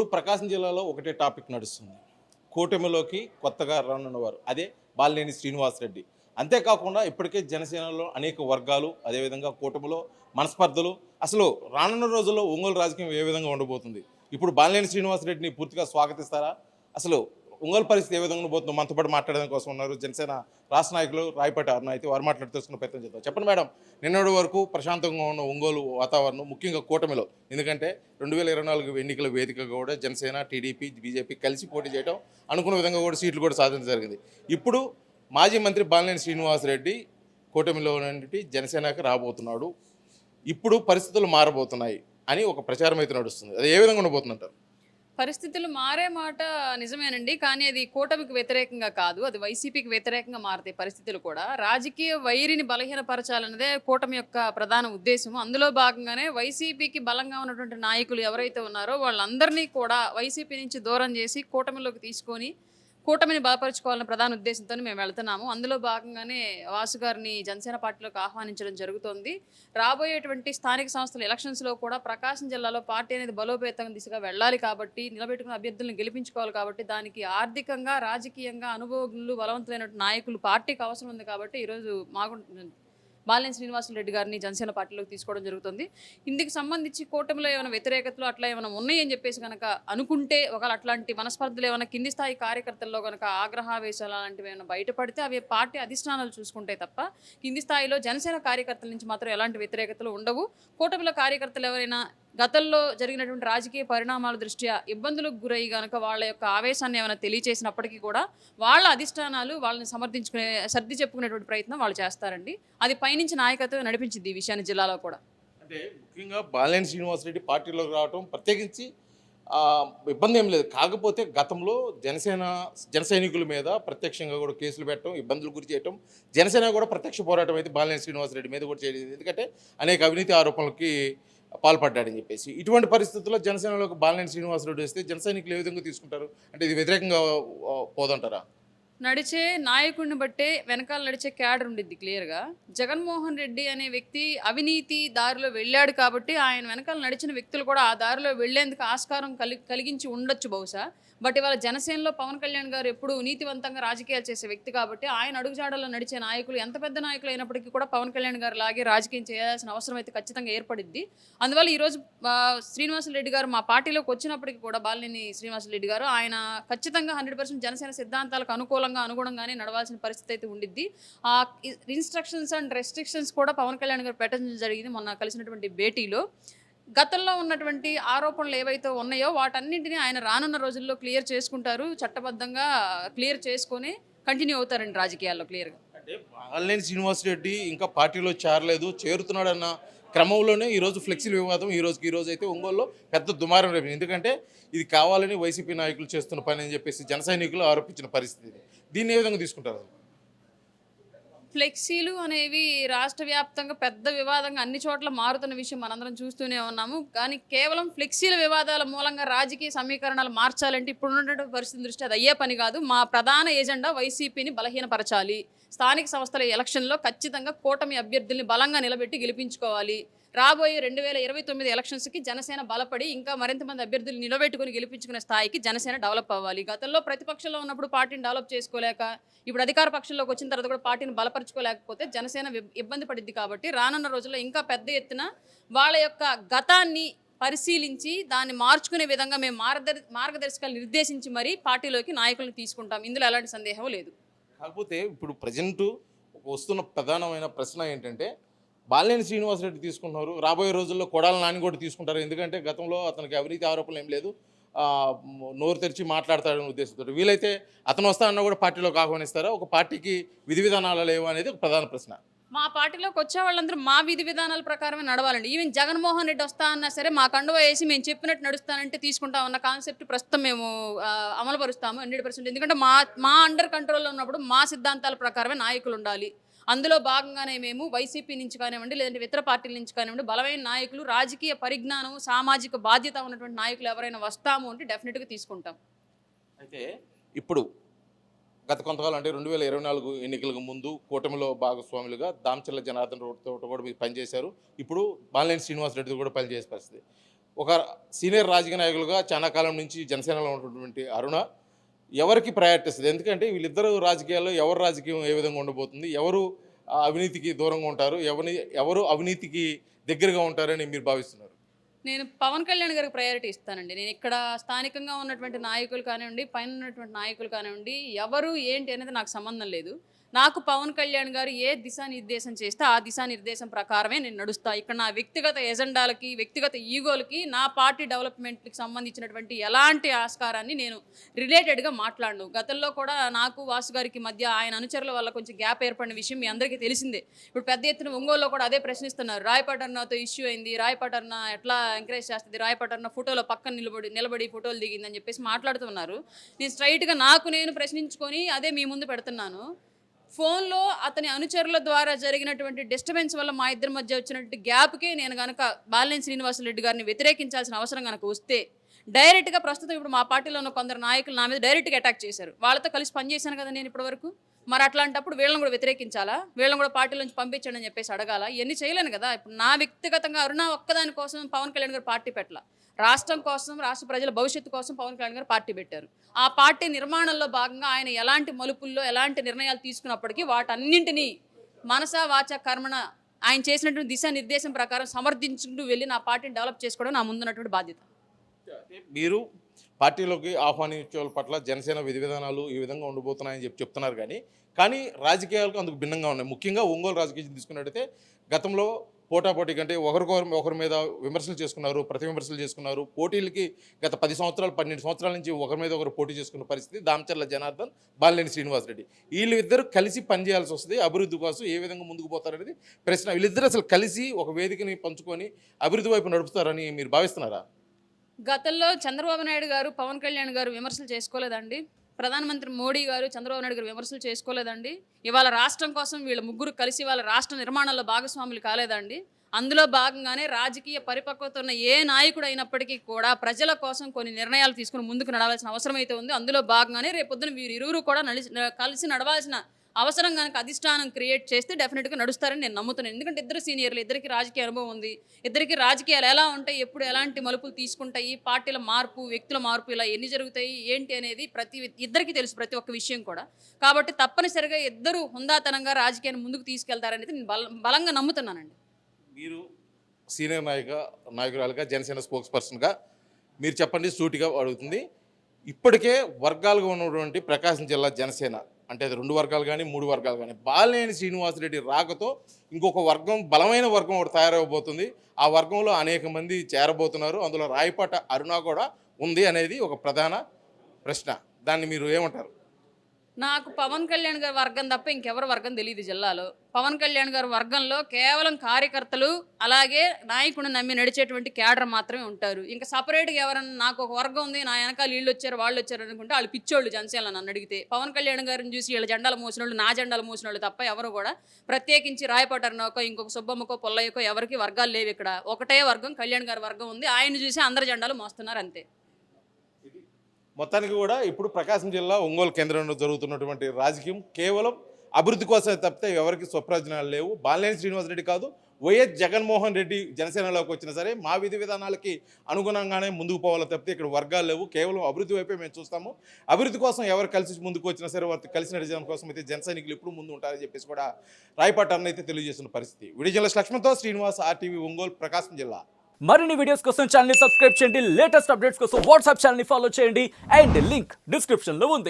ఇప్పుడు ప్రకాశం జిల్లాలో ఒకటే టాపిక్ నడుస్తుంది. కూటమిలోకి కొత్తగా రానున్నవారు. అదే బాలినేని శ్రీనివాసరెడ్డి. అంతేకాకుండా ఇప్పటికే జనసేనలో అనేక వర్గాలు, అదేవిధంగా కూటమిలో మనస్పర్ధలు, అసలు రానున్న రోజుల్లో ఒంగోలు రాజకీయం ఏ విధంగా ఉండబోతుంది? ఇప్పుడు బాలినేని శ్రీనివాసరెడ్డిని పూర్తిగా స్వాగతిస్తారా? అసలు ఒంగోలు పరిస్థితి ఏ విధంగా ఉండబోతుందో మనతో పాటు మాట్లాడడం కోసం ఉన్నారు జనసేన రాష్ట్ర నాయకులు రాయపాటి అరుణ. అయితే వారు మాట్లాడి తెలుసుకునే ప్రయత్నం చేద్దాం. చెప్పండి మేడం, నిన్నటి వరకు ప్రశాంతంగా ఉన్న ఒంగోలు వాతావరణం ముఖ్యంగా కూటమిలో, ఎందుకంటే 2024 ఎన్నికల వేదికగా కూడా జనసేన, టీడీపీ, బీజేపీ కలిసి పోటీ చేయడం, అనుకున్న విధంగా కూడా సీట్లు కూడా సాధించడం జరిగింది. ఇప్పుడు మాజీ మంత్రి బాలినేని శ్రీనివాసరెడ్డి కూటమిలో నుండి జనసేనకి రాబోతున్నాడు. ఇప్పుడు పరిస్థితులు మారబోతున్నాయి అని ఒక ప్రచారం అయితే నడుస్తుంది. అది ఏ విధంగా ఉండబోతుందంటారు? పరిస్థితులు మారే మాట నిజమేనండి. కానీ అది కూటమికి వ్యతిరేకంగా కాదు. అది వైసీపీకి వ్యతిరేకంగా మారతాయి పరిస్థితులు కూడా. రాజకీయ వైరిని బలహీనపరచాలన్నదే కూటమి యొక్క ప్రధాన ఉద్దేశ్యం. అందులో భాగంగానే వైసీపీకి బలంగా ఉన్నటువంటి నాయకులు ఎవరైతే ఉన్నారో వాళ్ళందరినీ కూడా వైసీపీ నుంచి దూరం చేసి కూటమిలోకి తీసుకొని కూటమిని బలపరుచుకోవాలన్న ప్రధాన ఉద్దేశంతోనే మేము వెళ్తున్నాము. అందులో భాగంగానే వాసు గారిని జనసేన పార్టీలోకి ఆహ్వానించడం జరుగుతోంది. రాబోయేటువంటి స్థానిక సంస్థల ఎలక్షన్స్‌లో కూడా ప్రకాశం జిల్లాలో పార్టీ అనేది బలోపేతం దిశగా వెళ్ళాలి కాబట్టి, నిలబెట్టుకున్న అభ్యర్థులను గెలిపించుకోవాలి కాబట్టి, దానికి ఆర్థికంగా, రాజకీయంగా అనుభవజ్ఞులు, బలవంతులైనటువంటి నాయకులు పార్టీకి అవసరం ఉంది కాబట్టి ఈరోజు బాలినేని శ్రీనివాసరెడ్డి గారిని జనసేన పార్టీలోకి తీసుకోవడం జరుగుతుంది. ఇందుకు సంబంధించి కూటమిలో ఏమైనా వ్యతిరేకతలు అట్లా ఏమైనా ఉన్నాయని చెప్పేసి గనక అనుకుంటే, ఒకవేళ అట్లాంటి మనస్పర్ధలు ఏమైనా కింది స్థాయి కార్యకర్తల్లో గనక ఆగ్రహావేశాలు అలాంటివి ఏమైనా బయటపడితే అవి పార్టీ అధిష్టానాలు చూసుకుంటే తప్ప, కింది స్థాయిలో జనసేన కార్యకర్తల నుంచి మాత్రం ఎలాంటి వ్యతిరేకతలు ఉండవు. కూటమిలో కార్యకర్తలు ఎవరైనా గతంలో జరిగినటువంటి రాజకీయ పరిణామాల దృష్ట్యా ఇబ్బందులకు గురై గనక వాళ్ళ యొక్క ఆవేశాన్ని ఏమైనా తెలియచేసినప్పటికీ కూడా వాళ్ళ అధిష్టానాలు వాళ్ళని సర్ది చెప్పుకునేటువంటి ప్రయత్నం వాళ్ళు చేస్తారండి. అది పైనుంచి నాయకత్వం నడిపించింది ఈ విషయాన్ని జిల్లాలో కూడా. అంటే ముఖ్యంగా బాలినేని శ్రీనివాసరెడ్డి పార్టీలోకి రావడం ప్రత్యేకించి ఇబ్బంది ఏం లేదు. కాకపోతే గతంలో జన సైనికుల మీద ప్రత్యక్షంగా కూడా కేసులు పెట్టడం, ఇబ్బందులు గురి చేయటం, జనసేన కూడా ప్రత్యక్ష పోరాటం అయితే బాలినేని శ్రీనివాసరెడ్డి మీద కూడా చేయలేదు. ఎందుకంటే అనేక అవినీతి ఆరోపణలకి పాల్పడ్డాడని చెప్పేసి. ఇటువంటి పరిస్థితుల్లో జనసేనలోకి బాలినేని శ్రీనివాసరెడ్డి వస్తే జన సైనికులు ఏ విధంగా తీసుకుంటారు? అంటే ఇది వ్యతిరేకంగా పోదంటారా? నడిచే నాయకుడిని బట్టే వెనకాల నడిచే క్యాడర్ ఉండిద్ది క్లియర్‌గా. జగన్మోహన్ రెడ్డి అనే వ్యక్తి అవినీతి దారిలో వెళ్ళాడు కాబట్టి, ఆయన వెనకాల నడిచిన వ్యక్తులు కూడా ఆ దారిలో వెళ్ళేందుకు ఆస్కారం కలిగించి ఉండొచ్చు బహుశా. బట్ ఇవాళ జనసేనలో పవన్ కళ్యాణ్ గారు ఎప్పుడూ నీతివంతంగా రాజకీయాలు చేసే వ్యక్తి కాబట్టి, ఆయన అడుగుజాడల్లో నడిచే నాయకులు ఎంత పెద్ద నాయకులు అయినప్పటికీ కూడా పవన్ కళ్యాణ్ గారి లాగే రాజకీయం చేయాల్సిన అవసరం అయితే ఖచ్చితంగా ఏర్పడిద్ది. అందువల్ల ఈరోజు శ్రీనివాసరెడ్డి గారు మా పార్టీలోకి వచ్చినప్పటికి కూడా బాలినేని శ్రీనివాసరెడ్డి గారు ఆయన ఖచ్చితంగా 100% జనసేన సిద్ధాంతాలకు అనుగుణంగానే నడవాల్సిన పరిస్థితి అయితే ఉండిద్ది. ఆ ఇన్‌స్ట్రక్షన్స్ అండ్ రెస్ట్రిక్షన్స్ కూడా పవన్ కళ్యాణ్ గారు పెట్టడం జరిగింది మొన్న కలిసినటువంటి భేటీలో. గతంలో ఉన్నటువంటి ఆరోపణలు ఏవైతే ఉన్నాయో వాటన్నింటిని ఆయన రానున్న రోజుల్లో క్లియర్ చేసుకుంటారు. చట్టబద్ధంగా క్లియర్ చేసుకొని కంటిన్యూ అవుతారండి రాజకీయాల్లో క్లియర్‌గా. అంటే బాలినేని శ్రీనివాసరెడ్డి ఇంకా పార్టీలో చేరలేదు, చేరుతున్నాడన్న క్రమంలోనే ఈరోజు ఫ్లెక్సీల వివాదం ఈ రోజు అయితే ఒంగోలులో పెద్ద దుమారం రేపింది. ఎందుకంటే ఇది కావాలని వైసీపీ నాయకులు చేస్తున్న పని అని చెప్పేసి జన సైనికులు ఆరోపించిన పరిస్థితి. దీన్ని ఏ విధంగా తీసుకుంటారు? ఫ్లెక్సీలు అనేవి రాష్ట్ర వ్యాప్తంగా పెద్ద వివాదంగా అన్ని చోట్ల మారుతున్న విషయం మనందరం చూస్తూనే ఉన్నాము. కానీ కేవలం ఫ్లెక్సీల వివాదాల మూలంగా రాజకీయ సమీకరణాలు మార్చాలంటే ఇప్పుడున్నటువంటి పరిస్థితి దృష్ట్యా అది అయ్యే పని కాదు. మా ప్రధాన ఎజెండా వైసీపీని బలహీనపరచాలి. స్థానిక సంస్థల ఎలక్షన్‌లో ఖచ్చితంగా కూటమి అభ్యర్థుల్ని బలంగా నిలబెట్టి గెలిపించుకోవాలి. రాబోయే 2029 ఎలక్షన్స్‌కి జనసేన బలపడి ఇంకా మరింత మంది అభ్యర్థులు నిలబెట్టుకొని గెలిపించుకునే స్థాయికి జనసేన డెవలప్ అవ్వాలి. గతంలో ప్రతిపక్షంలో ఉన్నప్పుడు పార్టీని డెవలప్ చేసుకోలేక, ఇప్పుడు అధికార పక్షంలోకి వచ్చిన తర్వాత కూడా పార్టీని బలపరుచుకోలేకపోతే జనసేన ఇబ్బంది పడిద్ది కాబట్టి రానున్న రోజుల్లో ఇంకా పెద్ద ఎత్తున వాళ్ళ యొక్క గతాన్ని పరిశీలించి దాన్ని మార్చుకునే విధంగా మేము మార్గదర్శకాలు నిర్దేశించి మరీ పార్టీలోకి నాయకులను తీసుకుంటాం. ఇందులో ఎలాంటి సందేహం లేదు. కాకపోతే ఇప్పుడు ప్రజెంటు వస్తున్న ప్రధానమైన ప్రశ్న ఏంటంటే, బాలినేని శ్రీనివాసరెడ్డి తీసుకుంటున్నారు, రాబోయే రోజుల్లో కొడాల నాని కూడా తీసుకుంటారు. ఎందుకంటే గతంలో అతనికి అవినీతి ఆరోపణలు ఏం లేదు, నోరు తెరిచి మాట్లాడతాడనే ఉద్దేశంతో. వీలైతే అతను వస్తానన్నా కూడా పార్టీలోకి ఆహ్వానిస్తారా? ఒక పార్టీకి విధి విధానాలు లేవు అనేది ఒక ప్రధాన ప్రశ్న. మా పార్టీలోకి వచ్చే వాళ్ళందరూ మా విధి విధానాల ప్రకారమే నడవాలండి. ఈవెన్ జగన్మోహన్ రెడ్డి వస్తా అన్నా సరే మా కండువా వేసి మేము చెప్పినట్టు నడుస్తానంటే తీసుకుంటాం అన్న కాన్సెప్ట్ ప్రస్తుతం మేము అమలుపరుస్తాము 100%. ఎందుకంటే మా అండర్ కంట్రోల్లో ఉన్నప్పుడు మా సిద్ధాంతాల ప్రకారమే నాయకులు ఉండాలి. అందులో భాగంగానే మేము వైసీపీ నుంచి కానివ్వండి, లేదంటే ఇతర పార్టీల నుంచి కానివ్వండి, బలమైన నాయకులు, రాజకీయ పరిజ్ఞానం, సామాజిక బాధ్యత ఉన్నటువంటి నాయకులు ఎవరైనా వస్తాము అంటే డెఫినెట్‌గా తీసుకుంటాం. అయితే ఇప్పుడు గత కొంతకాలం అంటే 2024 ఎన్నికలకు ముందు కూటమిలో భాగస్వాములుగా దామచర్ల జనార్దన్ రావుతో కూడా మీరు పనిచేశారు. ఇప్పుడు బాలినేని శ్రీనివాసరెడ్డితో కూడా పనిచేసే పరిస్థితి. ఒక సీనియర్ రాజకీయ నాయకులుగా చాలా కాలం నుంచి జనసేనలో ఉన్నటువంటి అరుణ ఎవరికి ప్రయారిటీ ఇస్తుంది? ఎందుకంటే వీళ్ళిద్దరు రాజకీయాల్లో ఎవరు రాజకీయం ఏ విధంగా ఉండబోతుంది, ఎవరు అవినీతికి దూరంగా ఉంటారు, ఎవరు అవినీతికి దగ్గరగా ఉంటారని మీరు భావిస్తున్నారు? నేను పవన్ కళ్యాణ్ గారికి ప్రయారిటీ ఇస్తానండి. నేను ఇక్కడ స్థానికంగా ఉన్నటువంటి నాయకులు కానివ్వండి, పైన ఉన్నటువంటి నాయకులు కానివ్వండి, ఎవరు ఏంటి అనేది నాకు సంబంధం లేదు. నాకు పవన్ కళ్యాణ్ గారు ఏ దిశానిర్దేశం చేస్తే ఆ దిశానిర్దేశం ప్రకారమే నేను నడుస్తా. ఇక్కడ నా వ్యక్తిగత ఎజెండాలకి, వ్యక్తిగత ఈగోలకి, నా పార్టీ డెవలప్మెంట్కి సంబంధించినటువంటి ఎలాంటి ఆస్కారాన్ని నేను రిలేటెడ్గా మాట్లాడను. గతంలో కూడా నాకు వాసు గారికి మధ్య ఆయన అనుచరుల వల్ల కొంచెం గ్యాప్ ఏర్పడిన విషయం మీ అందరికీ తెలిసిందే. ఇప్పుడు పెద్ద ఎత్తున ఒంగోలులో కూడా అదే ప్రశ్నిస్తున్నారు. రాయపటర్నతో ఇష్యూ అయింది, రాయపటర్న ఎట్లా ఎంకరేజ్ చేస్తుంది, రాయపటర్న ఫోటోలో పక్కన నిలబడి ఫోటోలు దిగిందని చెప్పేసి మాట్లాడుతున్నారు. నేను స్ట్రైట్గా నాకు నేను ప్రశ్నించుకొని అదే మీ ముందు పెడుతున్నాను. ఫోన్లో అతని అనుచరుల ద్వారా జరిగినటువంటి డిస్టర్బెన్స్ వల్ల మా ఇద్దరి మధ్య వచ్చినటువంటి గ్యాప్కే నేను కనుక బాలినేని శ్రీనివాసరెడ్డి గారిని వ్యతిరేకించాల్సిన అవసరం కనుక వస్తే డైరెక్ట్గా ప్రస్తుతం ఇప్పుడు మా పార్టీలో ఉన్న కొందరు నాయకులు నా మీద డైరెక్ట్గా అటాక్ చేశారు. వాళ్ళతో కలిసి పనిచేశాను కదా నేను ఇప్పటివరకు. మరి అట్లాంటప్పుడు వీళ్ళని కూడా వ్యతిరేకించాలా, వీళ్ళని కూడా పార్టీల నుంచి పంపించండి అని చెప్పేసి అడగాల? ఇవన్నీ చేయలేను కదా. ఇప్పుడు నా వ్యక్తిగతంగా అరుణ ఒక్కదాని కోసం పవన్ కళ్యాణ్ గారు పార్టీ పెట్టాల. రాష్ట్రం కోసం, రాష్ట్ర ప్రజల భవిష్యత్తు కోసం పవన్ కళ్యాణ్ గారు పార్టీ పెట్టారు. ఆ పార్టీ నిర్మాణంలో భాగంగా ఆయన ఎలాంటి మలుపుల్లో ఎలాంటి నిర్ణయాలు తీసుకున్నప్పటికీ వాటన్నింటినీ మనసా వాచ కర్మణ ఆయన చేసినటువంటి దిశానిర్దేశం ప్రకారం సమర్థించుకుంటూ వెళ్ళి నా పార్టీని డెవలప్ చేసుకోవడం నా ముందున్నటువంటి బాధ్యత. మీరు పార్టీలోకి ఆహ్వానించే వాళ్ళ పట్ల జనసేన విధి విధానాలు ఈ విధంగా ఉండబోతున్నాయని చెప్తున్నారు, కానీ రాజకీయాలకు అందుకు భిన్నంగా ఉన్నాయి. ముఖ్యంగా ఒంగోలు రాజకీయం తీసుకున్నట్టయితే గతంలో పోటాపోటీ కంటే ఒకరి మీద విమర్శలు చేసుకున్నారు, ప్రతి విమర్శలు చేసుకున్నారు. పోటీలకి గత 10 సంవత్సరాలు 12 సంవత్సరాల నుంచి ఒకరి మీద ఒకరు పోటీ చేసుకున్న పరిస్థితి. దామచర్ల జనార్దన్, బాలినేని శ్రీనివాసరెడ్డి వీళ్ళిద్దరూ కలిసి పనిచేయాల్సి వస్తుంది. అభివృద్ధి కోసం ఏ విధంగా ముందుకు పోతారనేది ప్రశ్న. వీళ్ళిద్దరూ అసలు కలిసి ఒక వేదికని పంచుకొని అభివృద్ధి వైపు నడుపుతారని మీరు భావిస్తున్నారా? గతంలో చంద్రబాబు నాయుడు గారు, పవన్ కళ్యాణ్ గారు విమర్శలు చేసుకోలేదండి. ప్రధానమంత్రి మోడీ గారు, చంద్రబాబు నాయుడు గారు విమర్శలు చేసుకోలేదండి. ఇవాళ రాష్ట్రం కోసం వీళ్ళ ముగ్గురు కలిసి వాళ్ళ రాష్ట్ర నిర్మాణంలో భాగస్వాములు కాలేదండి. అందులో భాగంగానే రాజకీయ పరిపక్వత ఉన్న ఏ నాయకుడు అయినప్పటికీ కూడా ప్రజల కోసం కొన్ని నిర్ణయాలు తీసుకుని ముందుకు నడవాల్సిన అవసరం అయితే ఉంది. అందులో భాగంగానే రేపొద్దున వీరిరువురు కూడా కలిసి నడవాల్సిన అవసరం కనుక అధిష్టానం క్రియేట్ చేస్తే డెఫినెట్గా నడుస్తారని నేను నమ్ముతున్నాను. ఎందుకంటే ఇద్దరు సీనియర్లు, ఇద్దరికి రాజకీయ అనుభవం ఉంది. ఇద్దరికి రాజకీయాలు ఎలా ఉంటాయి, ఎప్పుడు ఎలాంటి మలుపులు తీసుకుంటాయి, పార్టీల మార్పు, వ్యక్తుల మార్పు ఇలా ఎన్ని జరుగుతాయి ఏంటి అనేది ఇద్దరికి తెలుసు, ప్రతి ఒక్క విషయం కూడా. కాబట్టి తప్పనిసరిగా ఇద్దరు హుందాతనంగా రాజకీయాన్ని ముందుకు తీసుకెళ్తారనేది నేను బలంగా నమ్ముతున్నానండి. మీరు సీనియర్ నాయకురాలుగా, జనసేన స్పోక్స్ పర్సన్గా మీరు చెప్పండి, సూటిగా అడుగుతుంది. ఇప్పటికే వర్గాలుగా ఉన్నటువంటి ప్రకాశం జిల్లా జనసేన అంటే అది 2 వర్గాలు కానీ 3 వర్గాలు కానీ బాలినేని శ్రీనివాసరెడ్డి రాకతో ఇంకొక వర్గం, బలమైన వర్గం ఒకటి తయారవబోతుంది. ఆ వర్గంలో అనేక మంది చేరబోతున్నారు. అందులో రాయపాట అరుణ కూడా ఉంది అనేది ఒక ప్రధాన ప్రశ్న. దాన్ని మీరు ఏమంటారు? నాకు పవన్ కళ్యాణ్ గారి వర్గం తప్ప ఇంకెవరి వర్గం తెలియదు జిల్లాలో. పవన్ కళ్యాణ్ గారి వర్గంలో కేవలం కార్యకర్తలు, అలాగే నాయకుడిని నమ్మి నడిచేటువంటి క్యాడర్ మాత్రమే ఉంటారు. ఇంకా సపరేట్గా ఎవరన్నా నాకు ఒక వర్గం ఉంది, నా వెనకాల వీళ్ళు వచ్చారు వాళ్ళు వచ్చారు అనుకుంటే వాళ్ళు పిచ్చోళ్ళు జనసేనలో నన్ను అడిగితే. పవన్ కళ్యాణ్ గారిని చూసి వీళ్ళ జెండాలు మోసిన వాళ్ళు, నా జెండాలు మోసిన వాళ్ళు తప్ప ఎవరు కూడా ప్రత్యేకించి రాయపటర్నోకో ఇంకొక సుబ్బమ్మకో పొల్లయ్యకో ఎవరికి వర్గాలు లేవు. ఇక్కడ ఒకటే వర్గం, కళ్యాణ్ గారి వర్గం ఉంది. ఆయన చూసి అందరి జెండాలు మోస్తున్నారు అంతే. మొత్తానికి కూడా ఇప్పుడు ప్రకాశం జిల్లా ఒంగోలు కేంద్రంలో జరుగుతున్నటువంటి రాజకీయం కేవలం అభివృద్ధి కోసమే తప్పితే ఎవరికి స్వప్రయోజనాలు లేవు. బాలినేని శ్రీనివాసరెడ్డి కాదు, వైఎస్ జగన్మోహన్ రెడ్డి జనసేనలోకి వచ్చినా సరే మా విధి విధానాలకి అనుగుణంగానే ముందుకు పోవాలో తప్పితే ఇక్కడ వర్గాలు లేవు. కేవలం అభివృద్ధి వైపే మేము చూస్తాము. అభివృద్ధి కోసం ఎవరు కలిసి ముందుకు వచ్చినా సరే వారికి కలిసి నడిచడం కోసం అయితే జన సైనికులు ఎప్పుడు ముందు ఉంటారని చెప్పేసి కూడా రాయపాటర్ని అయితే తెలియజేస్తున్న పరిస్థితి. విడిజిల్లా లక్ష్మణ్తో శ్రీనివాస్, RTV ఒంగోలు, ప్రకాశం జిల్లా. మరిన్ని వీడియోస్ కోసం ఛానల్ ని సబ్స్క్రైబ్ చేయండి. లేటెస్ట్ అప్డేట్స్ కోసం వాట్సాప్ ఛానల్ ని ఫాలో చేయండి. అండ్ లింక్ డిస్క్రిప్షన్ లో ఉంది.